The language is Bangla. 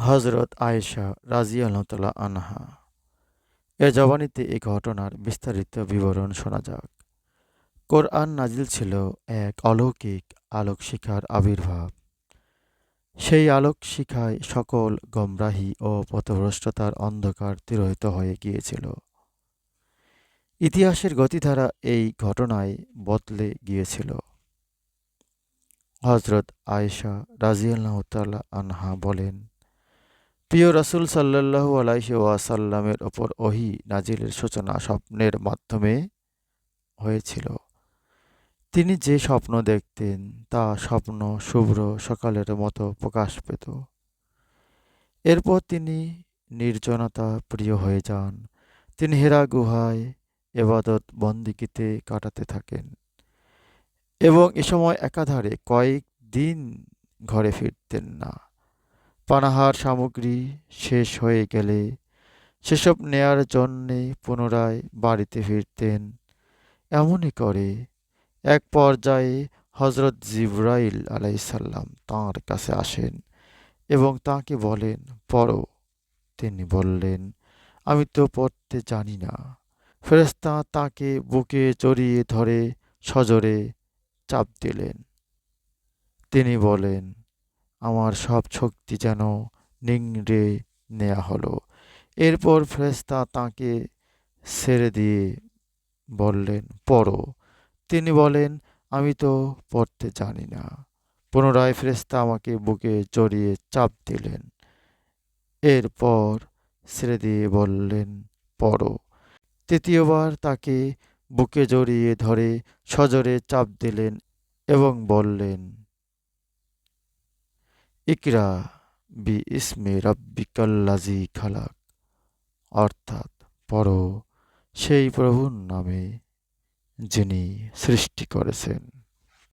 হযরত আয়েশা রাযিয়াল্লাহু তাআলা আনহা এর জবানিতে এ ঘটনার বিস্তারিত বিবরণ শোনা যাক। কোরআন নাজিল ছিল এক অলৌকিক আলোকশিখার আবির্ভাব। সেই আলোকশিখায় সকল গোমরাহী ও পথভ্রষ্টতার অন্ধকার তিরোহিত হয়ে গিয়েছিল। ইতিহাসের গতিধারা এই ঘটনায় বদলে গিয়েছিল। হযরত আয়েশা রাযিয়াল্লাহু তাআলা আনহা বলেন, প্রিয় রাসূল সাল্লাল্লাহু আলাইহি ওয়াসাল্লামের ওপর ওহী নাজিলের সূচনা স্বপ্নের মাধ্যমে হয়েছিল। তিনি যে স্বপ্ন দেখতেন তা স্বপ্ন শুভ্র সকালের মতো প্রকাশ পেত। এরপর তিনি নির্জনতা প্রিয় হয়ে যান। তিনি হেরা গুহায় ইবাদত বন্দেগীতে কাটাতে থাকেন এবং এ সময় একাধারে কয়েক দিন ঘরে ফিরতেন না। পানাহার সামগ্রী শেষ হয়ে গেলে সেসব নেয়ার জন্যে পুনরায় বাড়িতে ফিরতেন। এমনি করে এক পর্যায়ে হযরত জিবরাইল আলাইহিসসালাম তাঁর কাছে আসেন এবং তাঁকে বলেন, পড়ো। তিনি বললেন, আমি তো পড়তে জানি না। ফেরেশতা তাঁকে বুকে জড়িয়ে ধরে সজোরে চাপ দিলেন। তিনি বলেন, আমার সব শক্তি যেন নিংড়ে নেয়া হলো। এরপর ফেরেশতা তাঁকে ছেড়ে দিয়ে বললেন, পড়ো। তিনি বলেন, আমি তো পড়তে জানি না। পুনরায় ফেরেশতা আমাকে বুকে জড়িয়ে চাপ দিলেন। এরপর ছেড়ে দিয়ে বললেন, পড়ো। তৃতীয়বার তাকে বুকে জড়িয়ে ধরে সজোরে চাপ দিলেন এবং বললেন, ইকরা বিইসমি রাব্বিকাল্লাযী খালাক, অর্থাৎ পড়ো সেই প্রভুর নামে যিনি সৃষ্টি করেছেন।